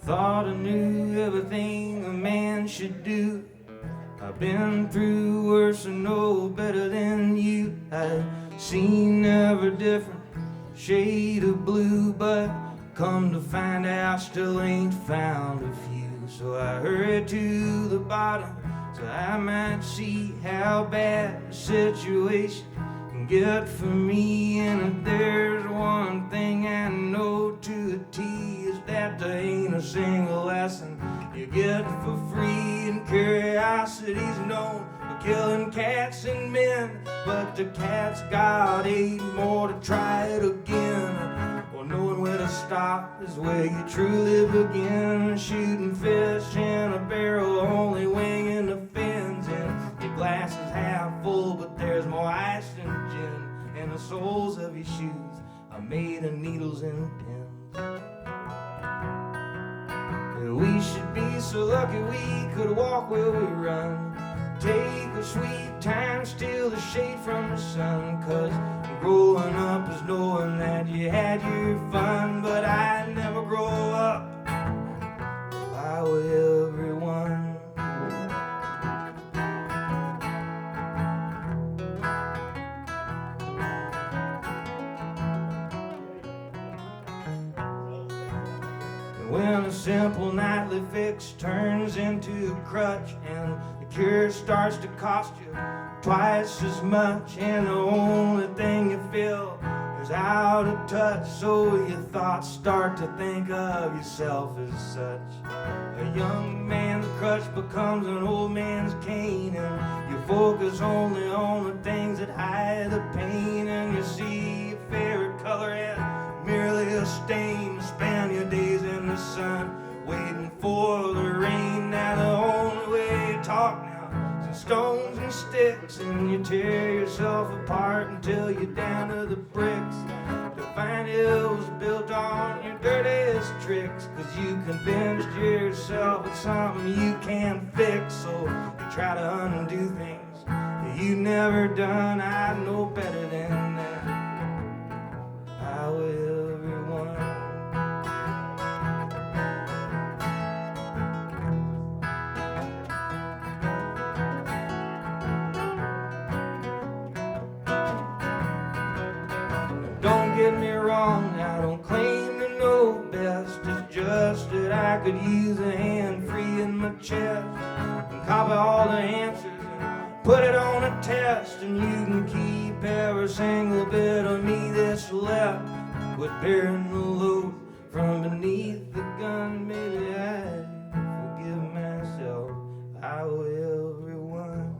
Thought I knew everything a man should do. I've been through worse and know better than you. I've seen every different shade of blue, but come to find out still ain't found a few. So I hurried to the bottom so I might see how bad the situation can get for me. And if there's one thing I know to a T, is that there ain't a single lesson you get for free. And curiosity's known for killing cats and men, but the cat's got 8 more to try it again. Well, knowing where to stop is where you truly begin. Shooting fish in a barrel, only winging the fins, and your glass is half full, but there's more ice than gin. And the soles of your shoes are made of needles and pins. We should be so lucky we could walk where we run. Take a sweet time, steal the shade from the sun. 'Cause growing up is knowing that you had your fun. But I never grow up if I were everyone. When a simple nightly fix turns into a crutch, and the cure starts to cost you twice as much, and the only thing you feel is out of touch, so your thoughts start to think of yourself as such. A young man's crutch becomes an old man's cane, and you focus only on the things that hide the pain, and you see your favorite color as merely a stain. Spend your days in the sun waiting for the rain. Now the only way you talk now is in stones and sticks, and you tear yourself apart until you're down to the bricks. To find it was built on your dirtiest tricks, 'cause you convinced yourself it's something you can't fix. So you try to undo things that you never done. I know better than that. I will. Don't get me wrong, I don't claim to know best. It's just that I could use a hand free in my chest and copy all the answers and put it on a test. And you can keep every single bit of me that's left. Quit bearing the load from beneath the gun. Maybe I forgive myself. I will, everyone.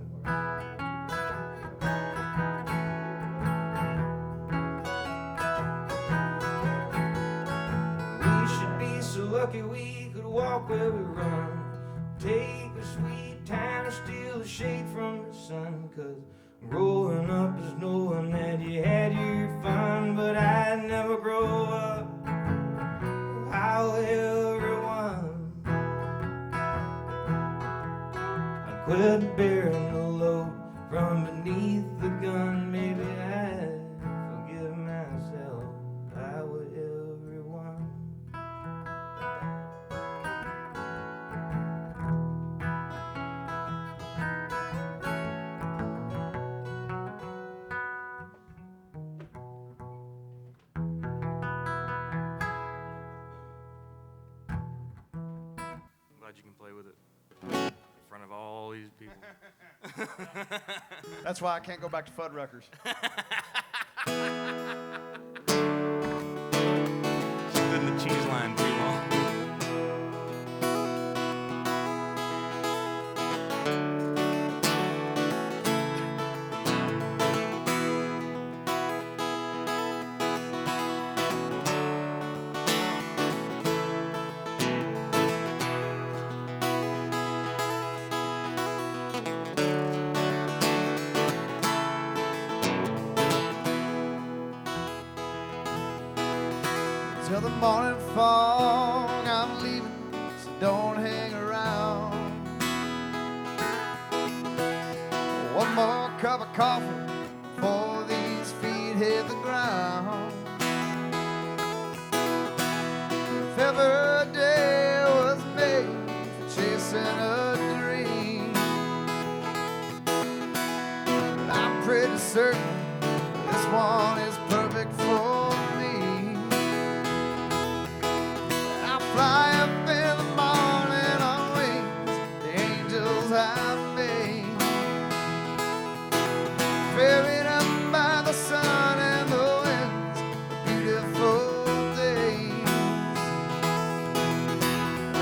So lucky we could walk where we run. Take a sweet time to steal the shade from the sun. 'Cause growing up is knowing that you had your fun. But I never grow up. How will everyone? I quit bearing the load from beneath the gun. Maybe I forgive myself. I will everyone. You can play with it in front of all these people. That's why I can't go back to Fuddruckers. Stood in the cheese line too long. Till the morning fog, I'm leaving, so don't hang around. One more cup of coffee before these feet hit the ground. If every day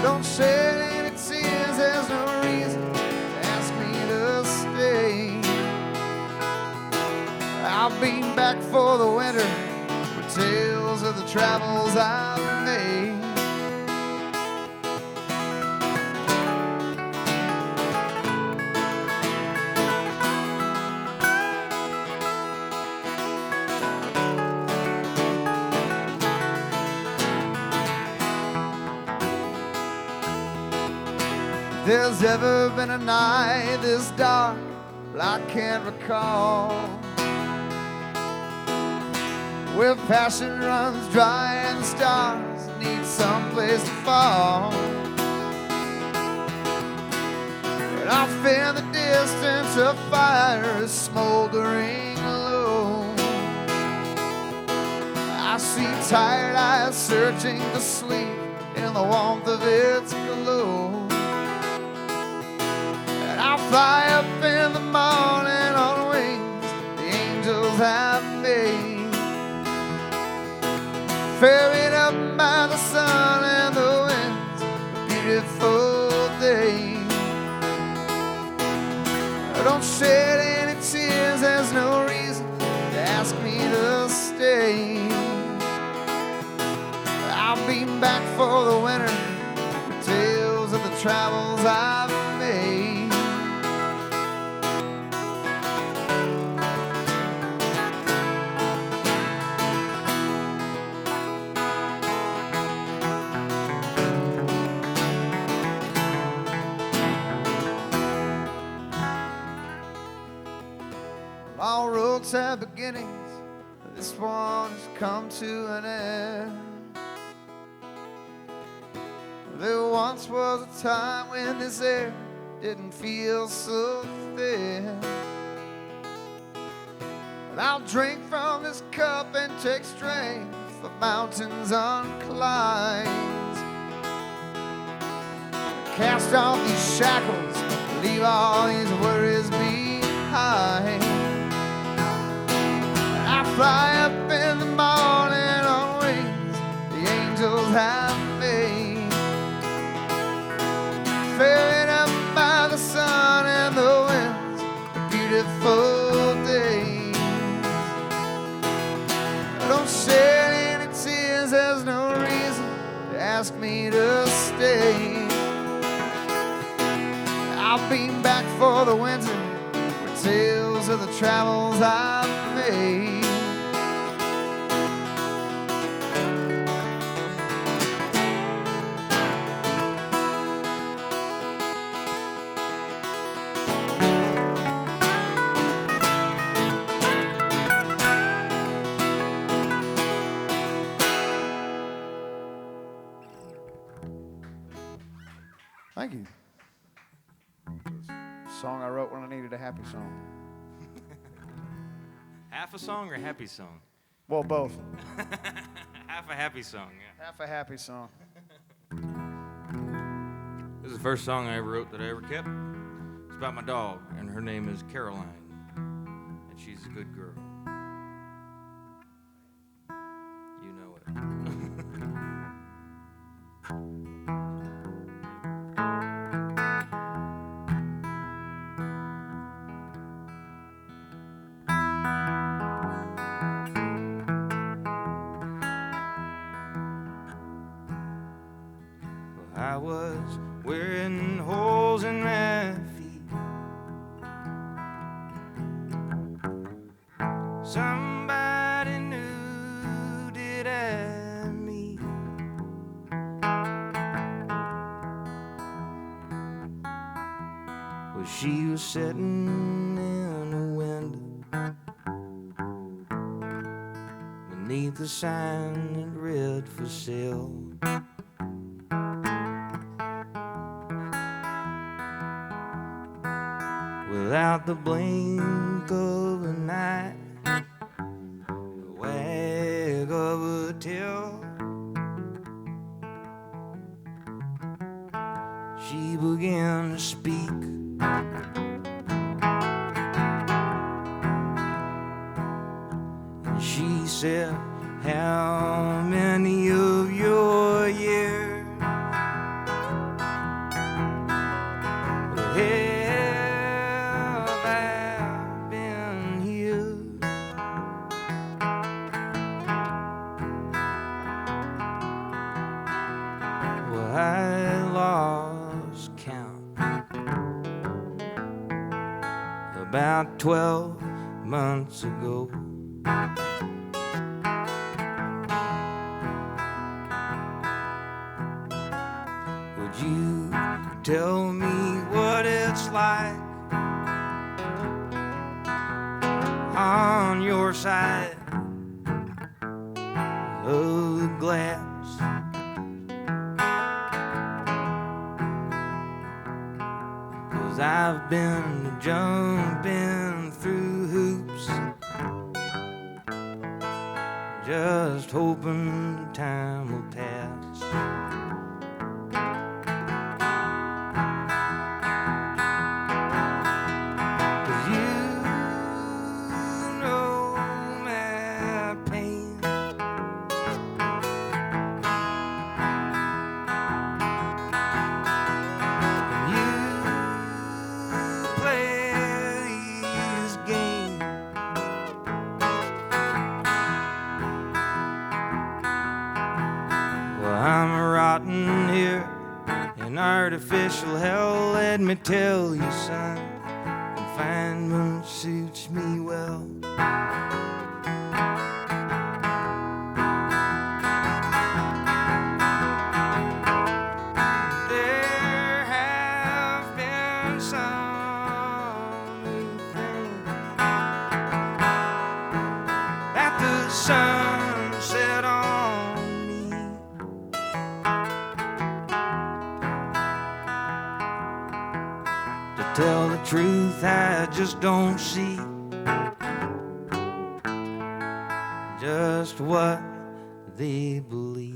Don't shed any tears, there's no reason to ask me to stay. I'll be back for the winter with tales of the travels I've made. There's ever been a night this dark, well, I can't recall, where passion runs dry and the stars need some place to fall. But I feel the distance of fire is smoldering low. I see tired eyes searching for sleep in the warmth of its glow. I'll fly up in the morning on wings the angels have made, ferried up by the sun and the winds, a beautiful day. Don't shed any tears, there's no reason to ask me to stay. I'll be back for the winter with tales of the travels I've made. All roads have beginnings, this one has come to an end. There once was a time when this air didn't feel so thin. But I'll drink from this cup and take strength for mountains unclimbed. Cast off these shackles, leave all these worries behind. I fly up in the morning on wings the angels have made, ferried up by the sun and the winds, beautiful days. Don't shed any tears, there's no reason to ask me to stay. I'll be back for the winter with tales of the travels I've made. Thank you. Song I wrote when I needed a happy song. Half a song or a happy song? Well, both. Half a happy song, yeah. Half a happy song. This is the first song I ever wrote that I ever kept. It's about my dog, and her name is Caroline, and she's a good girl. You know it. I was wearing holes in my feet. Somebody new did I meet. Well, she was sitting in a window beneath the sign that read for sale. Without the blink of an eye, the wag of a tail, she began to speak. And she said, how many of your years I lost count about 12 months ago. Would you tell me what it's like on your side of the glass? 'Cause I've been jumping through hoops, just hoping time will pass. I'm rotting here in artificial hell. Let me tell you, son, confinement suits me well. There have been some new things that the sun set on me. To tell the truth, I just don't see just what they believe.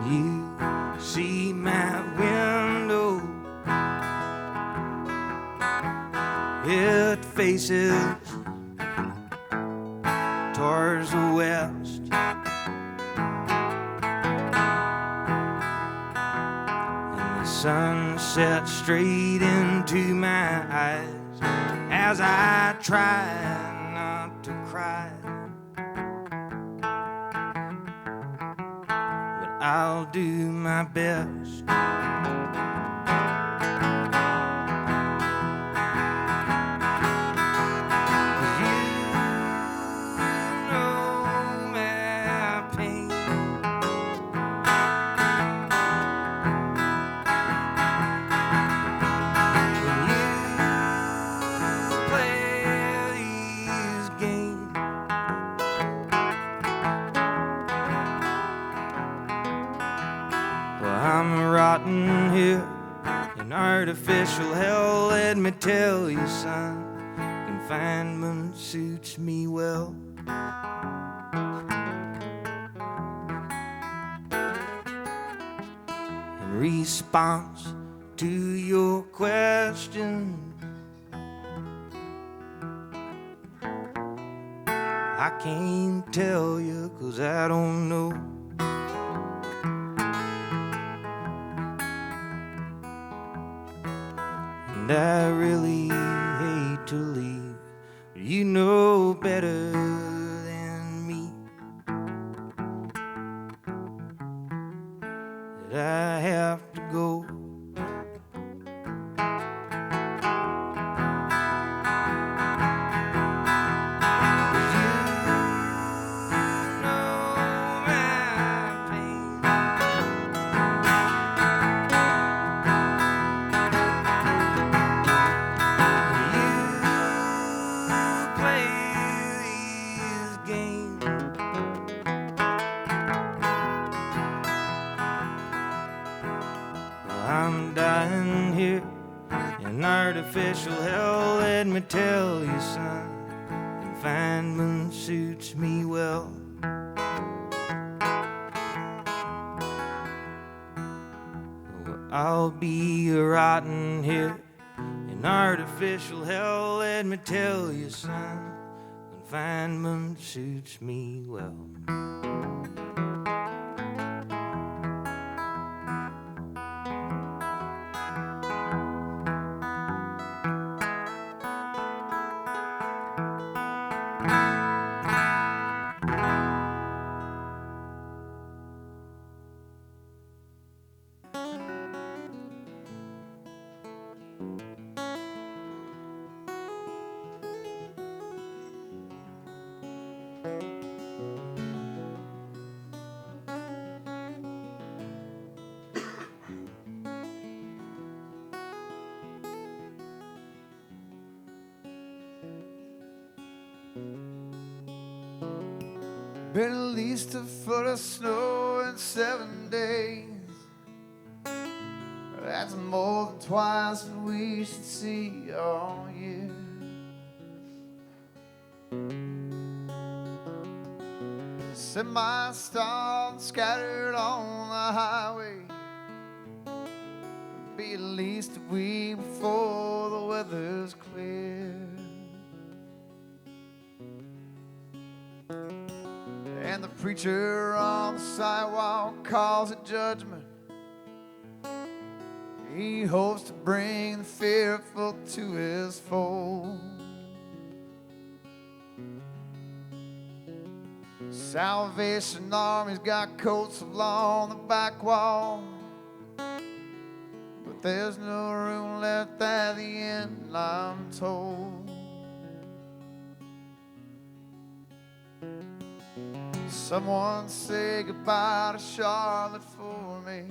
You see my window, it faces towards the west, and the sun sets straight into my eyes as I try not to cry. I'll do my best. I'm rotting here in artificial hell. Let me tell you, son, confinement suits me well. In response to your question, I can't tell you 'cause I don't know. And I really hate to leave, but you know better than me that I have to go. I'm dying here in artificial hell. Let me tell you, son, confinement suits me well. I'll be rotting here in artificial hell. Let me tell you, son, confinement suits me well. Been at least a foot of snow in 7 days. That's more than twice what we should see all year. Semi-stalled, scattered on the highway. Be at least a week before the weather's clear. And the preacher on the sidewalk calls it judgment. He hopes to bring the fearful to his fold. Salvation Army's got coats along the back wall, but there's no room left at the end, I'm told. Someone say goodbye to Charlotte for me.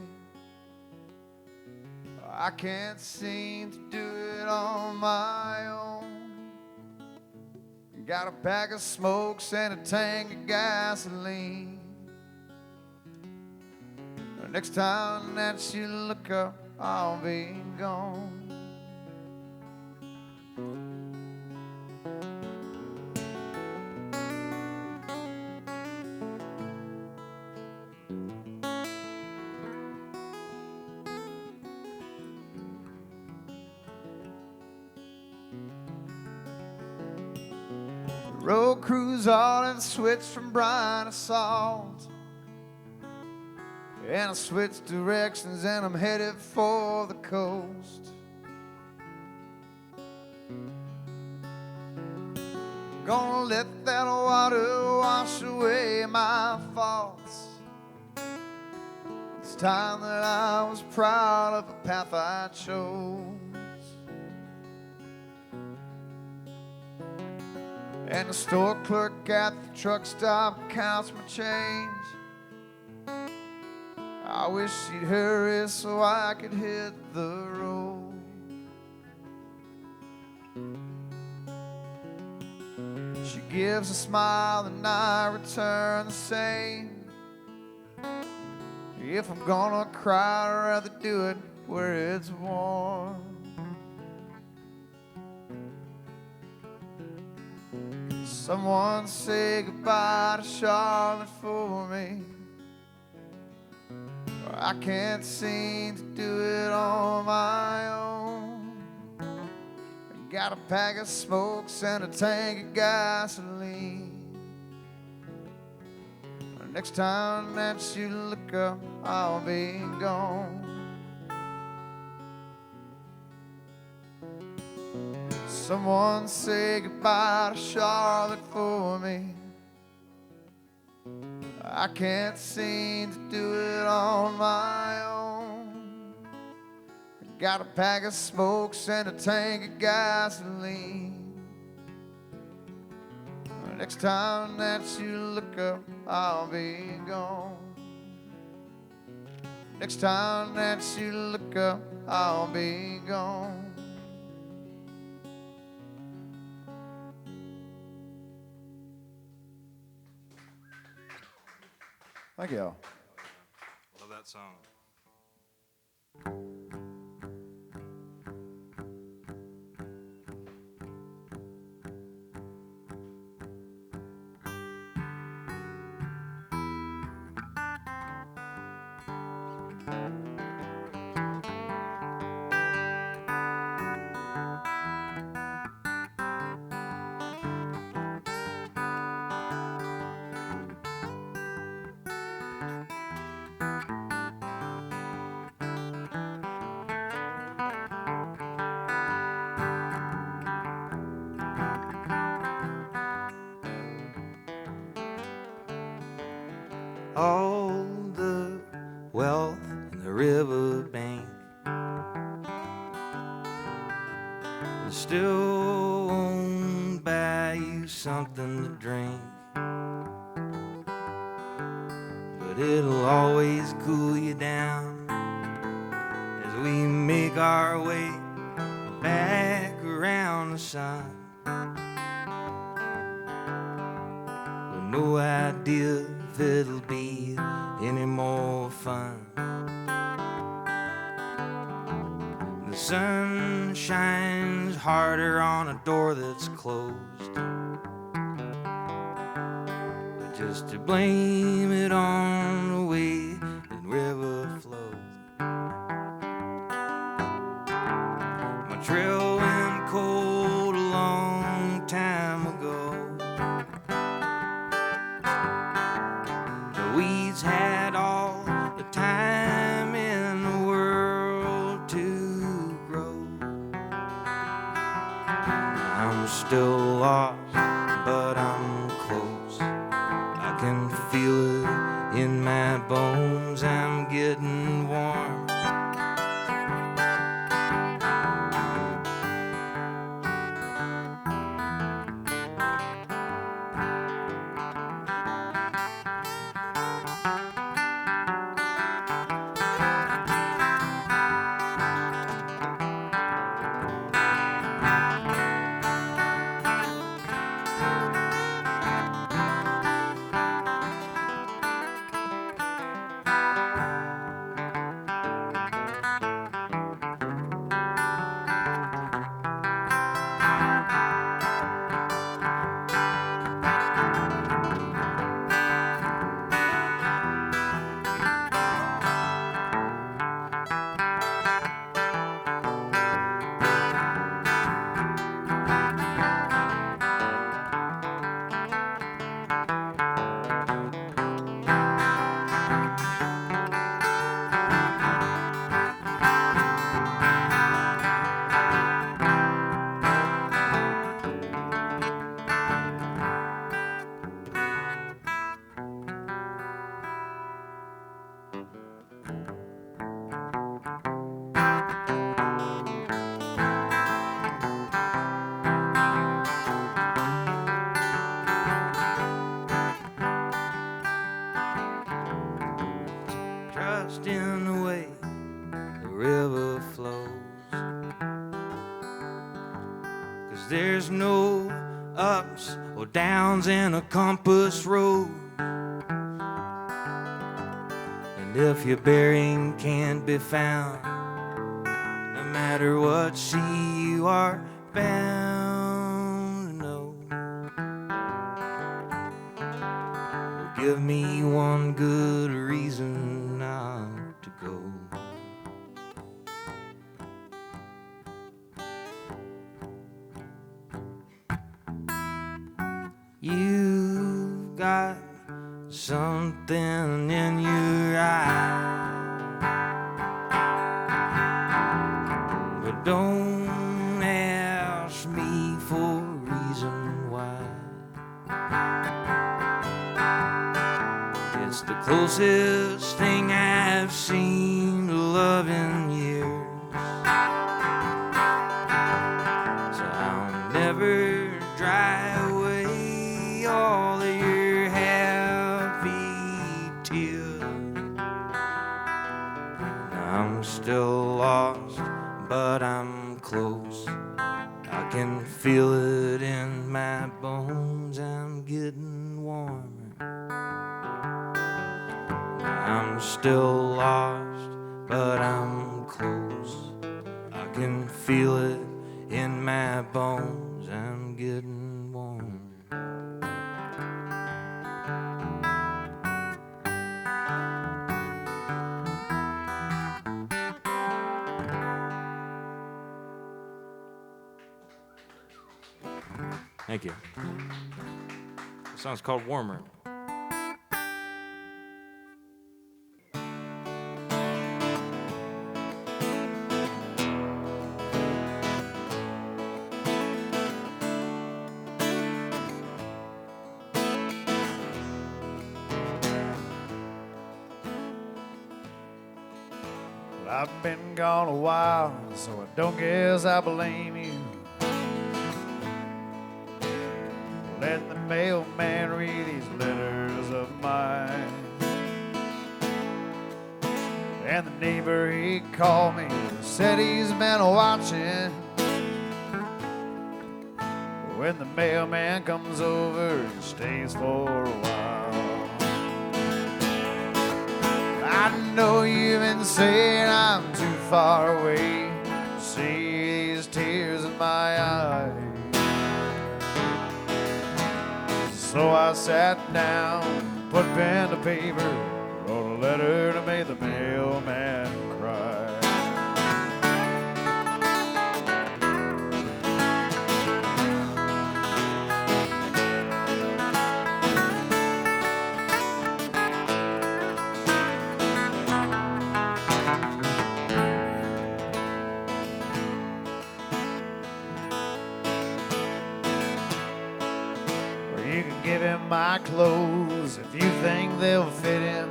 I can't seem to do it on my own. Got a bag of smokes and a tank of gasoline. The next time that you look up, I'll be gone. Road crews all have switched from brine to salt, and I switched directions and I'm headed for the coast. Gonna let that water wash away my faults. It's time that I was proud of the path I chose. And the store clerk at the truck stop counts my change. I wish she'd hurry so I could hit the road. She gives a smile and I return the same. If I'm gonna cry, I'd rather do it where it's warm. Someone say goodbye to Charlotte for me. I can't seem to do it on my own. I got a pack of smokes and a tank of gasoline. The next time that you look up, I'll be gone. Someone say goodbye to Charlotte for me. I can't seem to do it on my own. I got a pack of smokes and a tank of gasoline. The next time that you look up, I'll be gone. Next time that you look up, I'll be gone. Thank you. Love that song. all the wealth in the riverbank. It still won't buy you something to drink, but it'll always cool you down as we make our way back around the sun. With no idea if it'll be any more fun. The sun shines harder on a door that's closed, but just to blame it on the way the river flows. My trail went cold a long time ago. The weeds had all the time in the world to grow. I'm still lost, but I'm close. I can feel it in my bones. I'm getting warm. Trust in the way the river flows, 'cause there's no ups or downs in a compass road. And if your bearing can't be found, no matter what sea you are bound to know, give me one good reason not to go. You've got something in your eye, but don't ask me for a reason why. It's the closest thing I've seen to love in years, so I'll never dry away all of your happy tears. I'm still lost, but I'm close. I can feel it in my bones. I'm getting warmer. I'm still lost, but I'm close. I can feel it in my bones. I'm getting warm. Thank you. The song's called Warmer. Well, I've been gone a while, so I don't guess I blame you. Let the mailman read these letters of mine. And the neighbor, he called me, said he's been watching. When the mailman comes over, he stays for a while. I know you've been saying I'm too far away to see these tears in my eyes. So I sat down, put pen to paper, wrote a letter to make the mailman cry. You can give him my clothes if you think they'll fit him.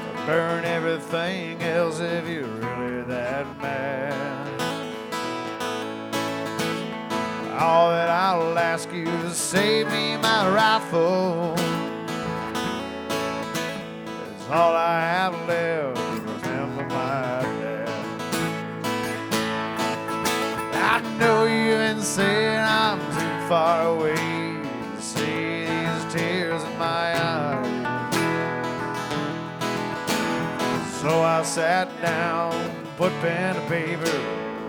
Or burn everything else if you're really that mad. All that I'll ask you is save me my rifle. It's all I have left to remember my dad. I know you've been saying I'm too far away to see these tears in my eyes. So I sat down, put pen to paper,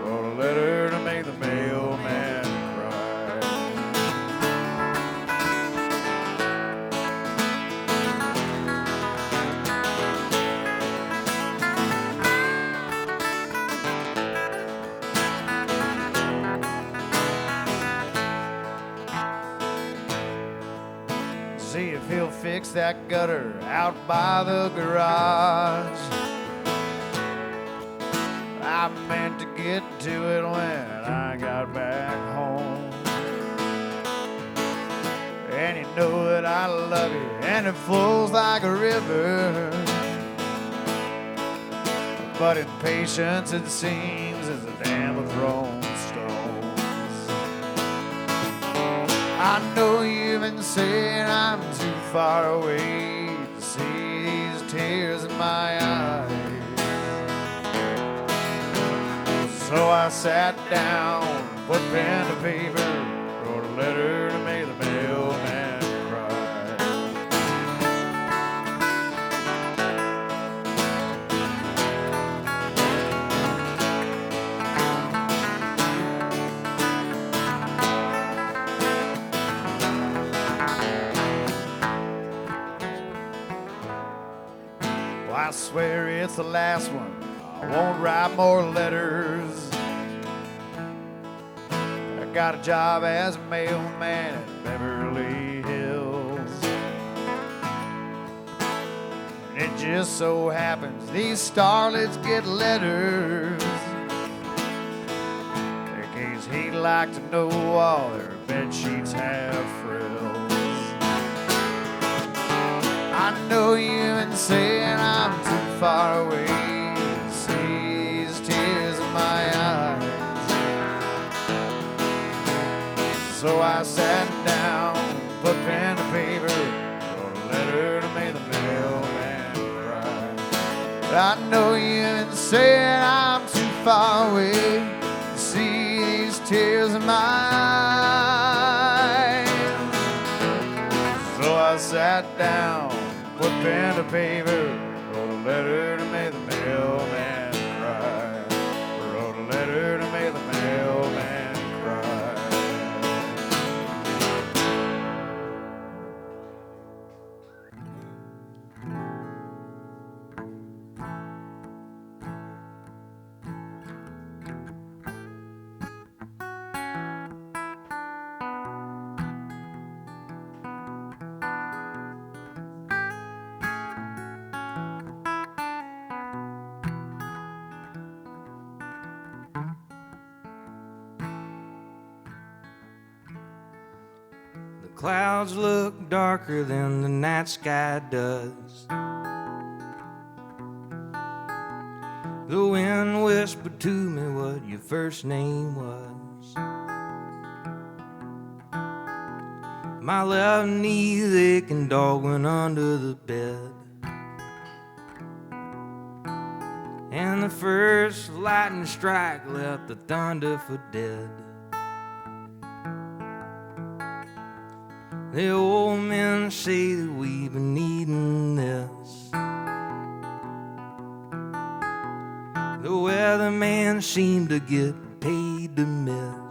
wrote a letter to make the mailman cry. See if he'll fix that gutter out by the garage. I meant to get to it when I got back home. And you know that I love you, and it flows like a river. But impatience, it seems, is a dam of thrown stones. I know you've been saying I'm too far away to see these tears in my eyes. So I sat down, put pen to paper, wrote a letter to make the mailman cry. Well, I swear it's the last one. I won't write more letters. I got a job as a mailman in Beverly Hills. And it just so happens these starlets get letters in case he'd like to know all their bed sheets have frills. I know you've been saying I'm too far away to see these tears in my eyes. So I sat down, put pen to paper, wrote a letter to make the mailman cry. But I know you've been saying I'm too far away to see these tears in my eyes. So I sat down, put pen to paper, wrote a letter to make the mailman cry. Wrote a letter to make the mailman cry. The clouds look darker than the night sky does. The wind whispered to me what your first name was. My left knee aching, dog went under the bed. And the first lightning strike left the thunder for dead. The old men say that we've been needing this. The weatherman seemed to get paid to miss.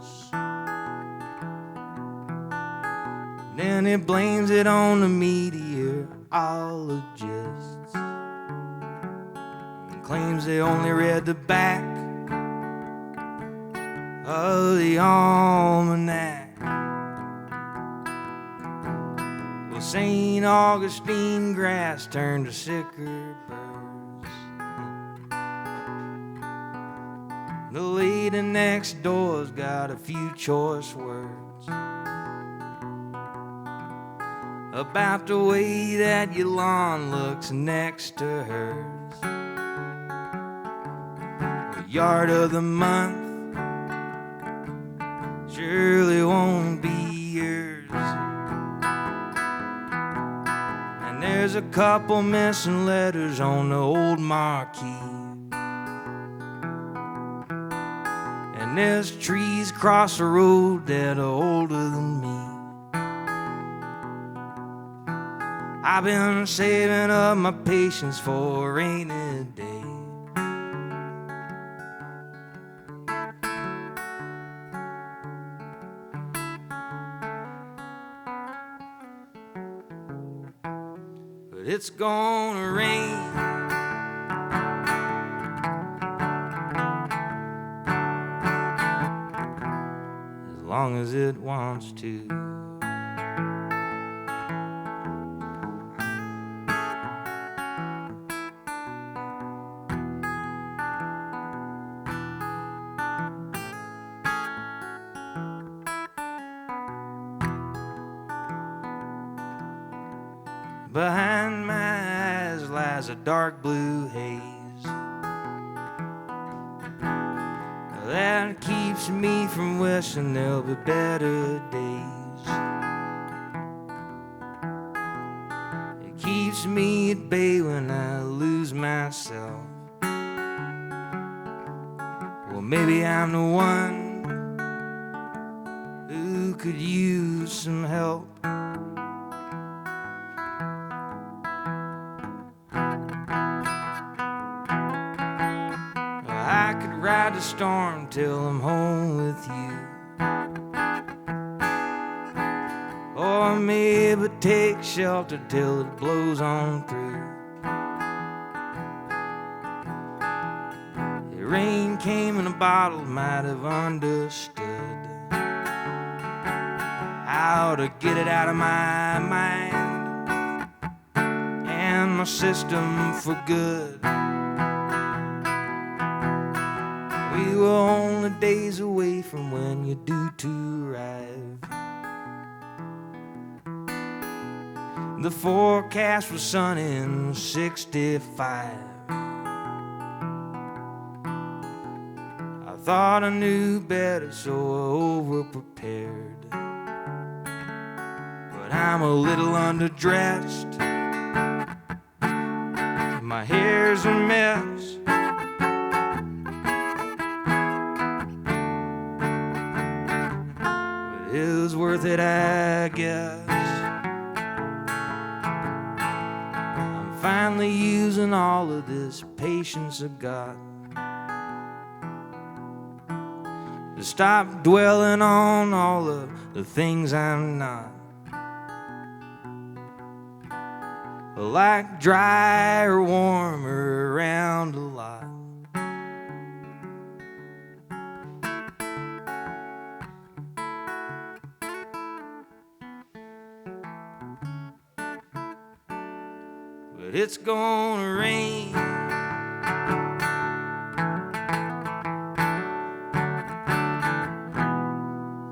Then he blames it on the meteorologists and claims they only read the back of the almanac. Well, St. Augustine grass turned to sicker birds. The lady next door's got a few choice words about the way that your lawn looks next to hers. The yard of the month surely won't be yours. And there's a couple missing letters on the old marquee. And there's trees across the road that are older than me. I've been saving up my patience for a rainy day. But it's gonna rain. As long as it wants to. Behind my eyes lies a dark blue haze that keeps me from wishing there'll be better days. It keeps me at bay when I lose myself. Well, maybe I'm the one who could use some help. I could ride the storm till I'm home with you, or maybe take shelter till it blows on through. The rain came in a bottle, might have understood how to get it out of my mind and my system for good. We were only days away from when you're due to arrive. The forecast was sunny and 65. I thought I knew better, so I over-prepared. But I'm a little underdressed. My hair's a mess. It was worth it, I guess. I'm finally using all of this patience I got to stop dwelling on all of the things I'm not. Like dry or warm or around a lot. But it's gonna rain.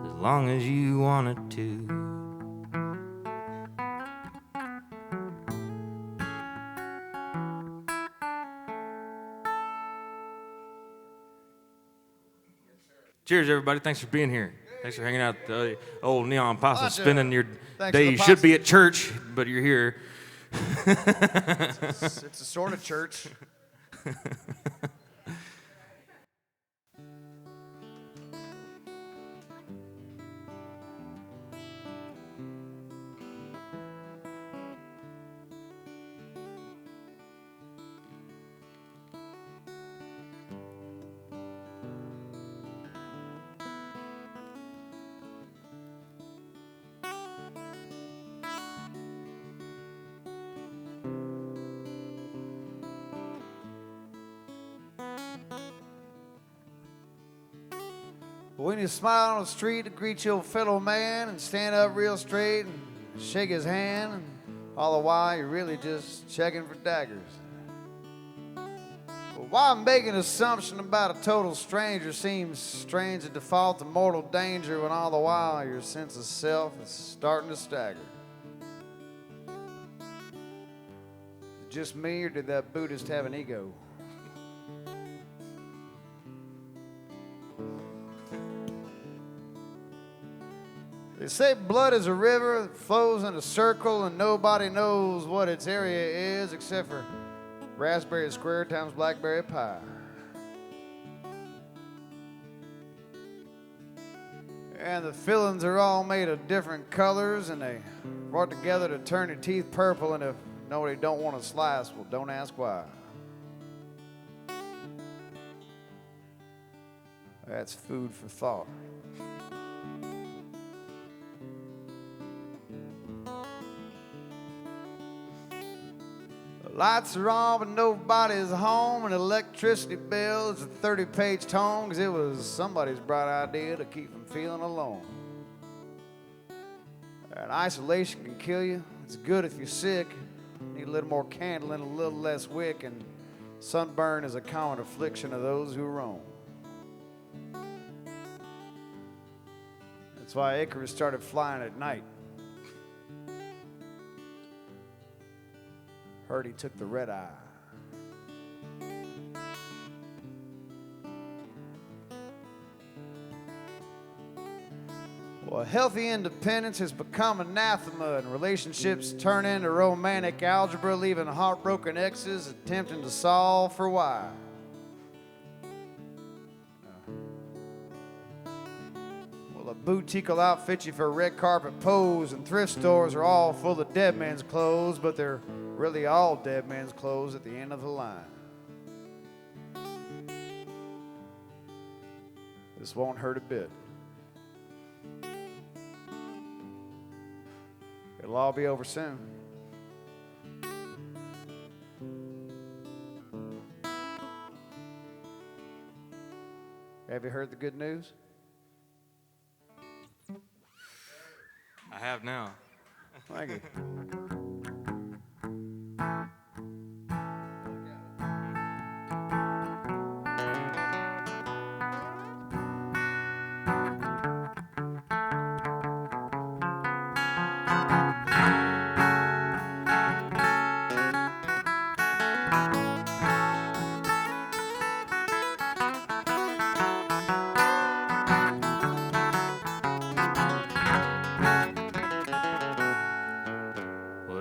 As long as you want it to. Cheers, everybody. Thanks for being here. Thanks for hanging out at the old Neon Possum, spending your Thanks day. to You the should be Possum. at church, but you're here. It's a sort of church. But when you smile on the street to greet your fellow man and stand up real straight and shake his hand, and all the while you're really just checking for daggers. But why make an assumption about a total stranger seems strange to default to mortal danger when all the while your sense of self is starting to stagger? Just me, or did that Buddhist have an ego? They say blood is a river that flows in a circle and nobody knows what its area is except for raspberry square times blackberry pie. And the fillings are all made of different colors and they brought together to turn your teeth purple, and if nobody don't want to slice, well, don't ask why. That's food for thought. The lights are on, but nobody's home, and electricity bill is a 30-page tome, because it was somebody's bright idea to keep them feeling alone. And isolation can kill you. It's good if you're sick. Need a little more candle and a little less wick, and sunburn is a common affliction of those who roam. That's why Icarus started flying at night. Heard he took the red eye. Well, healthy independence has become anathema, and relationships turn into romantic algebra, leaving heartbroken exes attempting to solve for why. Well, a boutique will outfit you for a red carpet pose, and thrift stores are all full of dead man's clothes, but they're really all dead man's clothes at the end of the line. This won't hurt a bit. It'll all be over soon. Have you heard the good news? I have now. Thank you.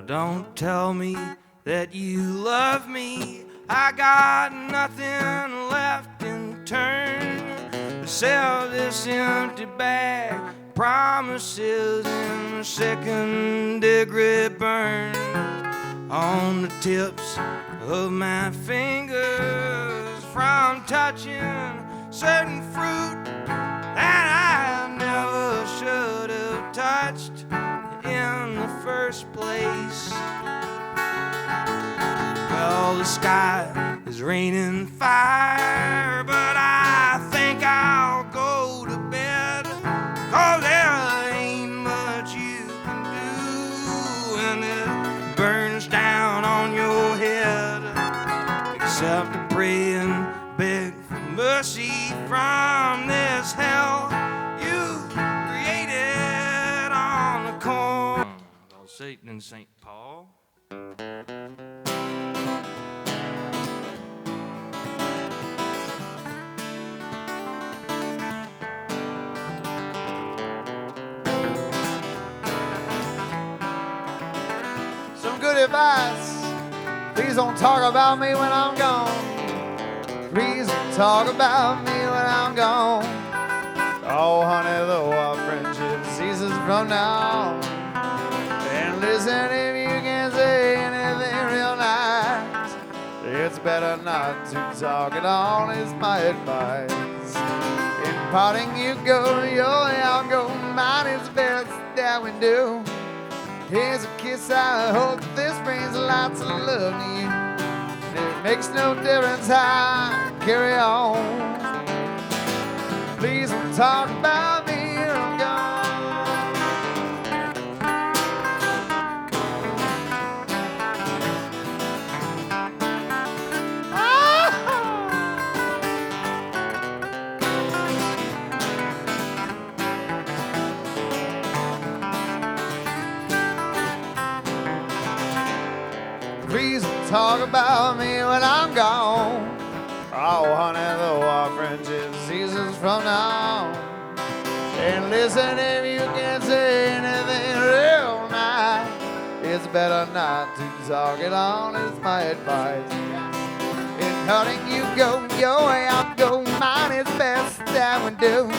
Don't tell me that you love me. I got nothing left in turn. Sell this empty bag, promises in a second-degree burn on the tips of my fingers from touching certain fruit that I never should have touched in the first place. Well, the sky is raining fire, but I think I'll go to bed, 'cause there ain't much you can do when it burns down on your head, except to pray and beg for mercy from this hell you created on the corner. Satan and St. Paul. advice. Please don't talk about me when I'm gone. Please don't talk about me when I'm gone. Oh, honey, though our friendship ceases from now. And listen, if you can't say anything real nice, it's better not to talk at all, is my advice. In parting you go, your way I'll go, mine is best that we do. Here's a kiss, I hope this brings lots of love to you. It makes no difference how I carry on. Please don't talk about me when I'm gone. Please don't talk about me when I'm gone. Oh, honey, though our friendship ceases from now. And listen, if you can't say anything real nice, it's better not to talk at all, is my advice. In cutting you go, your way I'll go, mine is best that we do.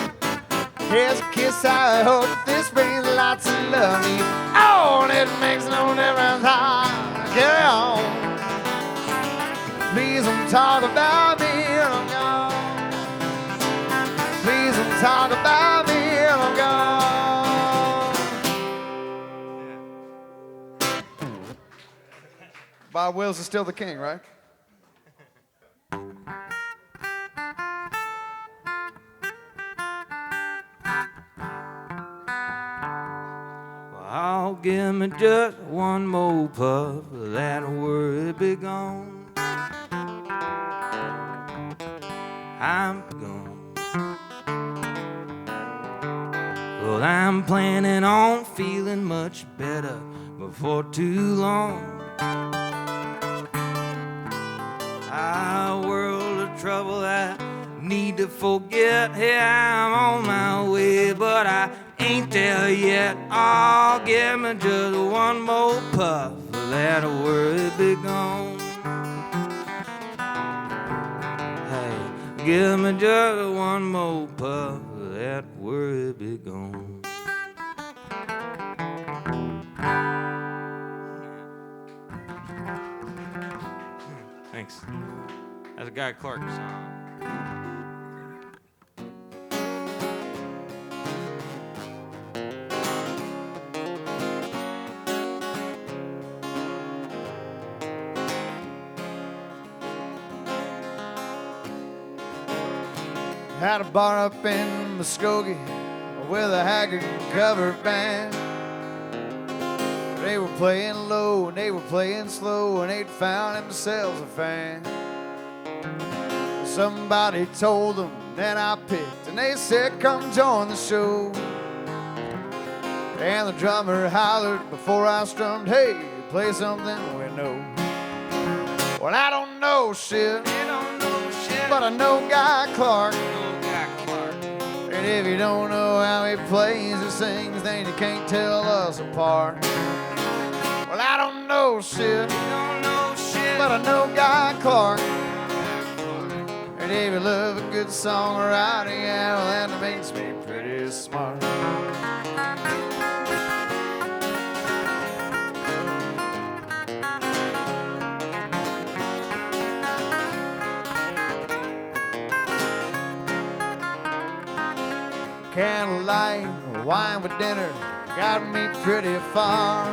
Here's a kiss, I hope this brings lots of love to you. Oh, and it makes no difference how I carry on. Please don't talk about me when I'm gone. Please don't talk about me when I'm gone. Bob Wills is still the king, right? I'll give me just one more puff, that worry be gone. I'm gone. Well, I'm planning on feeling much better before too long. A world of trouble I need to forget. Hey, I'm on my way, but I ain't there yet. Oh, give me just one more puff, that worry be gone. Hey, give me just one more puff, that worry be gone. Thanks. That's a Guy Clark song. Had a bar up in Muskogee with a haggard cover band. They were playing low and they were playing slow, and they'd found themselves a fan. Somebody told them, then I picked, and they said, come join the show. And the drummer hollered before I strummed, hey, play something we know. Well, I don't know shit, but I know Guy Clark. And if you don't know how he plays or sings, then you can't tell us apart. Well, I don't know shit, but I know Guy Clark. And if you love a good songwriter, yeah, well, that makes me pretty smart. Candlelight, wine with dinner, got me pretty far.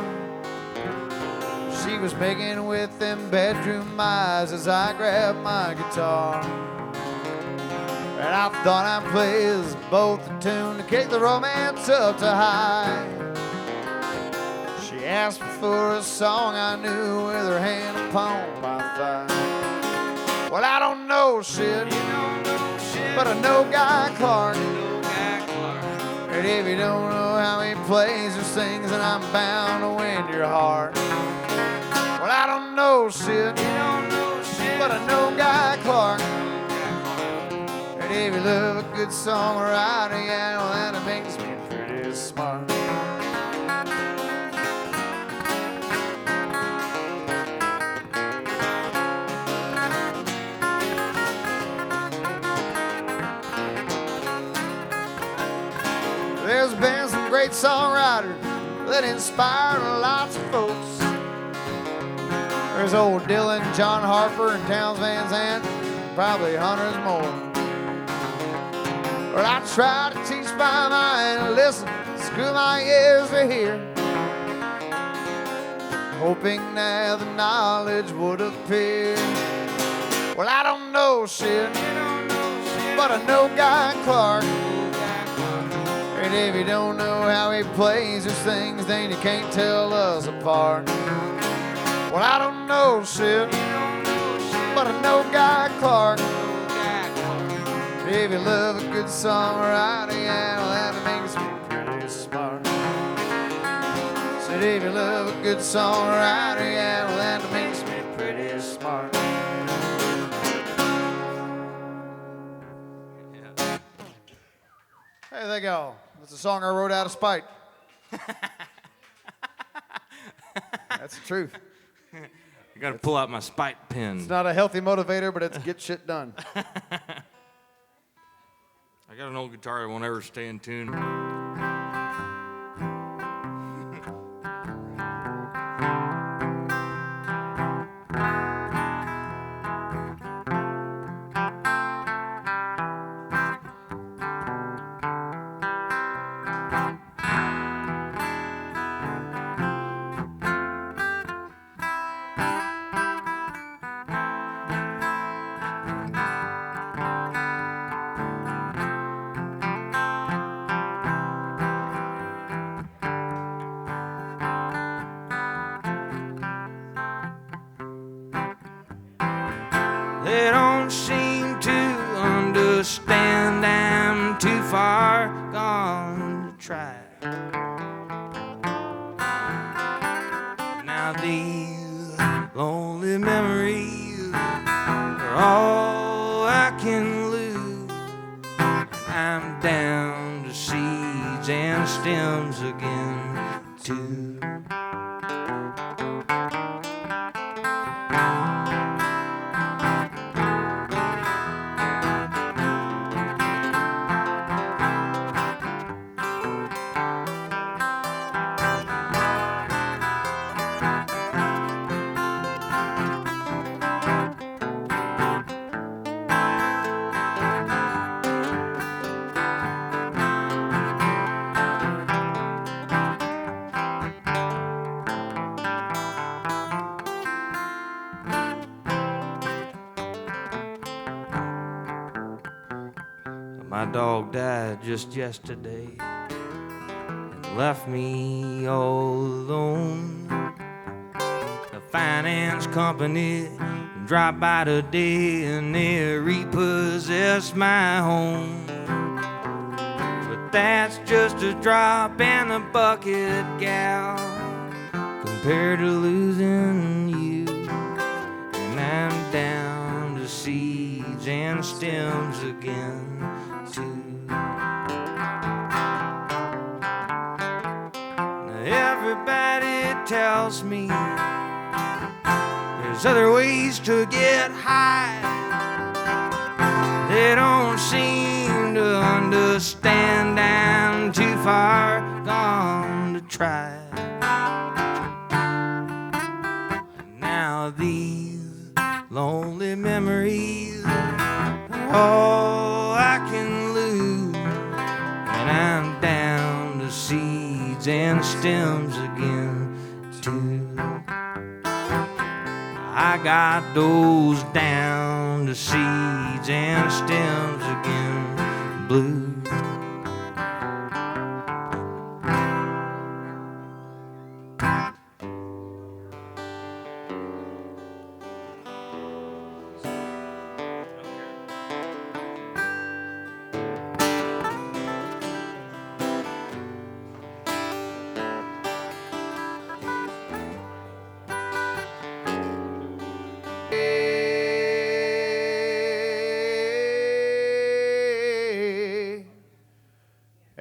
She was making with them bedroom eyes as I grabbed my guitar. And I thought I'd play us both a tune to kick the romance up to high. She asked me for a song I knew with her hand upon my thigh. Well, I don't know shit, but I know Guy Clark. And if you don't know how he plays or sings, then I'm bound to win your heart. Well, I don't know shit, but I know Guy Clark. And if you love a good songwriter, yeah, well, that makes me pretty smart. great songwriter that inspired lots of folks. There's old Dylan, John Harper, and Towns Van Zandt, probably hundreds more. But I try to teach my mind to listen, school my ears to hear, hoping now the knowledge would appear. Well, I don't know shit, but I know Guy Clark. And if you don't know how he plays his things, then you can't tell us apart. Well, I don't know shit, but I know Guy Clark. If you love a good songwriter, yeah, well, that makes me pretty smart. Said if you love a good songwriter, yeah, well, that makes me pretty smart. Hey, there you go. That's a song I wrote out of spite. That's the truth. I gotta pull out my spite pen. It's not a healthy motivator, but it's get shit done. I got an old guitar that won't ever stay in tune. They don't seem to understand I'm too far gone to try. Now these lonely memories are all I can lose. I'm down to seeds and stems again too. My dog died just yesterday and left me all alone. The finance company dropped by today and they repossessed my home. But that's just a drop in the bucket, gal, compared to losing you. And I'm down to seeds and stems again too. Now everybody tells me there's other ways to get high. They don't seem to understand I'm too far gone to try. Now these lonely memories are all I can lose, and I'm down to seeds and stems again too. I got those down to seeds and stems again blues.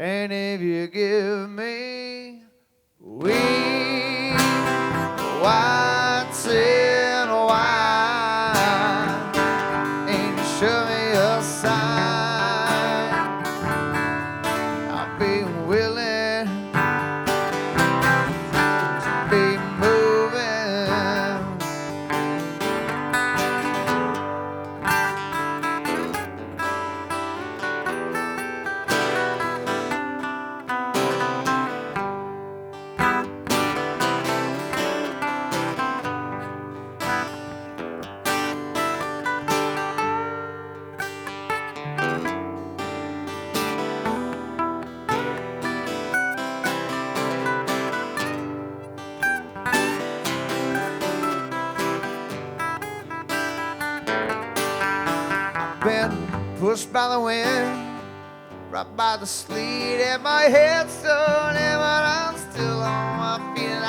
And if you give me weed, whites and wine, and you show me a sign, I'll be willing pushed by the wind, right by the sleet, and my head's done in, but I'm still on my feet. And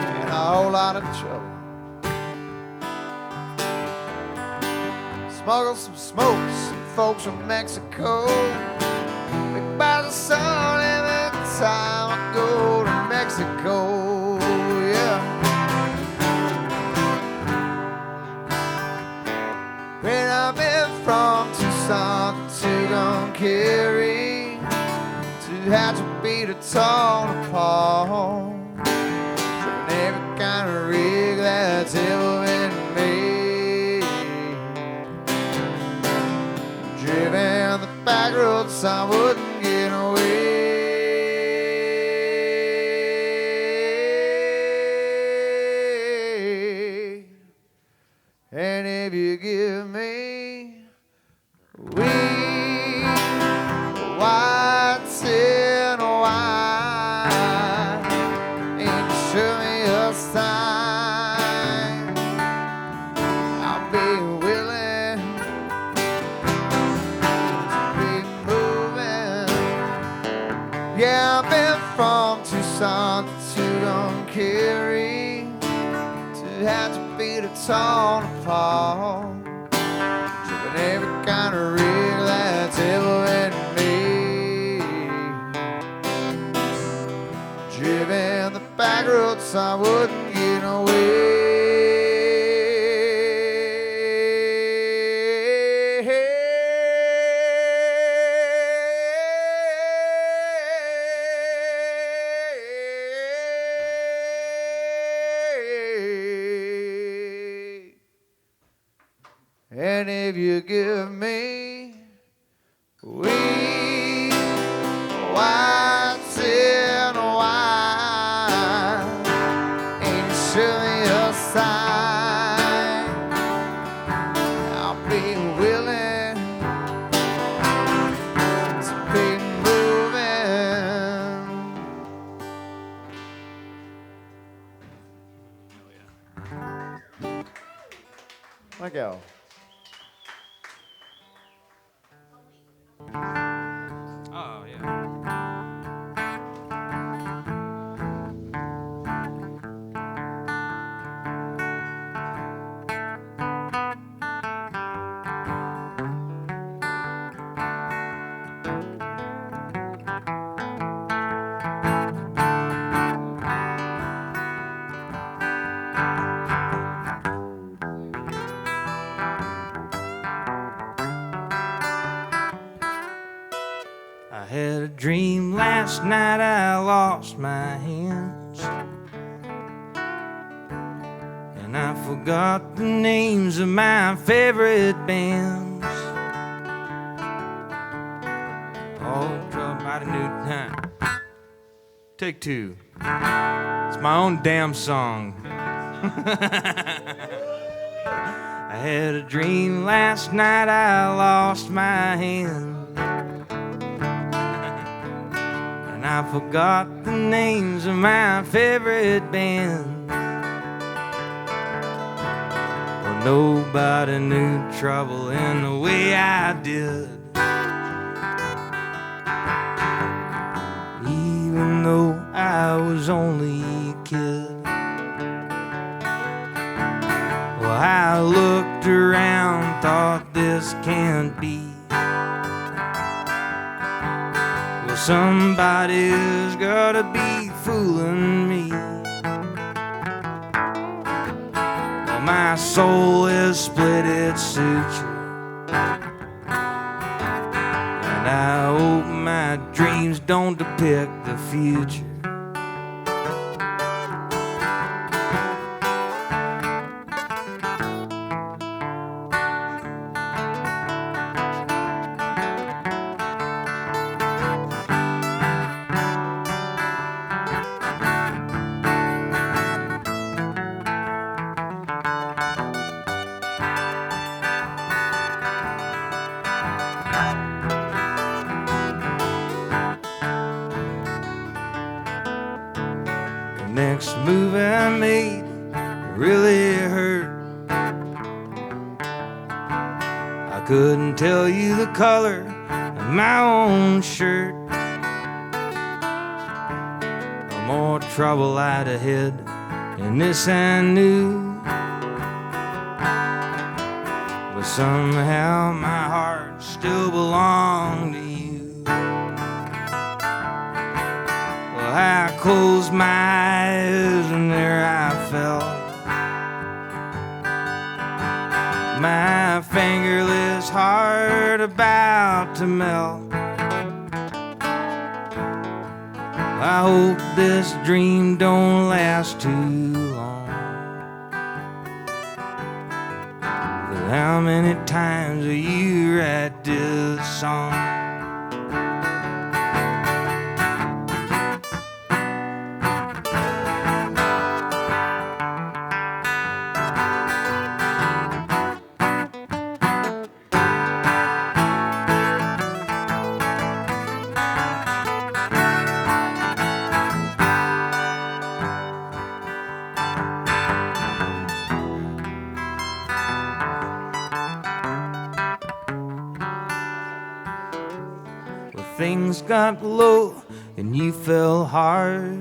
I'm in a whole lot of trouble. Smuggle some smokes, some folks from Mexico. Live by the sun every time I go to Mexico, yeah. When I've been from Tucson to Tucumcari, to Hatchapeta to Tonopah, driven every kind of rig that's ever been made, driven the back roads I wouldn't get away. And if you give me weed, whites and wine, and you show me a sign, I'll be willing to be moving. Yeah, I've been from Tucson to Tucumcari, to Hatchapeta to Tonopah, driven every kind of rig that's ever been made, driven the back roads I wouldn't get away. And if you give me weed, whites and wine, and you show me a sign, I'll be willing to be moving. Let go. Oh, yeah. I had a dream last night, I lost my hands, and I forgot the names of my favorite bands. All trouble by the new time. Take two. It's my own damn song. I had a dream last night, I lost my hand, and I forgot the names of my favorite bands. Well, nobody knew trouble in the way I did, even though I was only a kid. Well, I looked around, thought this can't be. Well, somebody's gotta be fooling me. Well, my soul is split its suture, and I hope my dreams don't depict the future. Next move I made really hurt. couldn't tell you the color of my own shirt. More trouble lied ahead, and this I knew. But somehow my heart still belonged to you. Well, I closed my eyes and there I fell. My fingerless heart about to melt. I hope this dream don't last too long. But how many times will you write this song? Things got low and you fell hard.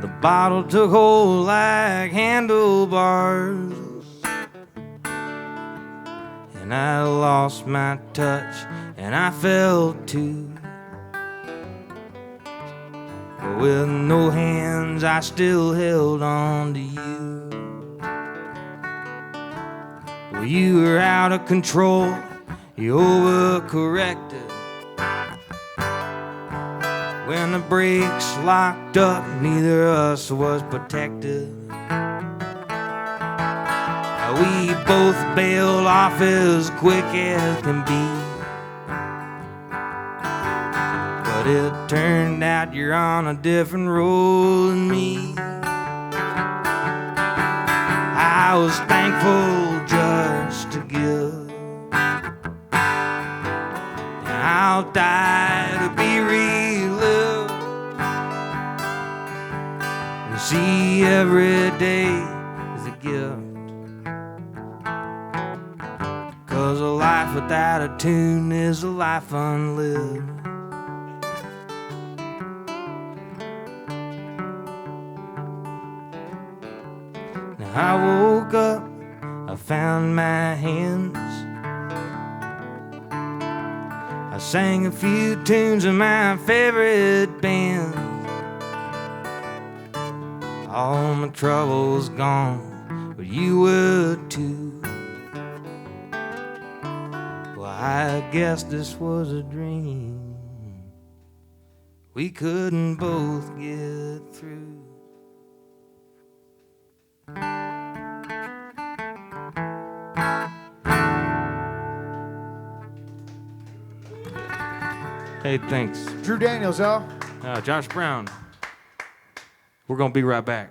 The bottle took hold like handlebars, and I lost my touch and I fell too. But with no hands I still held on to you. Well, you were out of control, you overcorrected. When the brakes locked up, neither of us was protected. We both bailed off as quick as can be. But it turned out you're on a different road than me. I was thankful just to give. I'll die to be relived and see every day as a gift. 'Cause a life without a tune is a life unlived. Now I woke up, I found my hands. I sang a few tunes of my favorite band. All my troubles gone, but you were too. Well, I guess this was a dream we couldn't both get through. Hey, thanks. Drew Daniels, y'all. Josh Brown. We're going to be right back.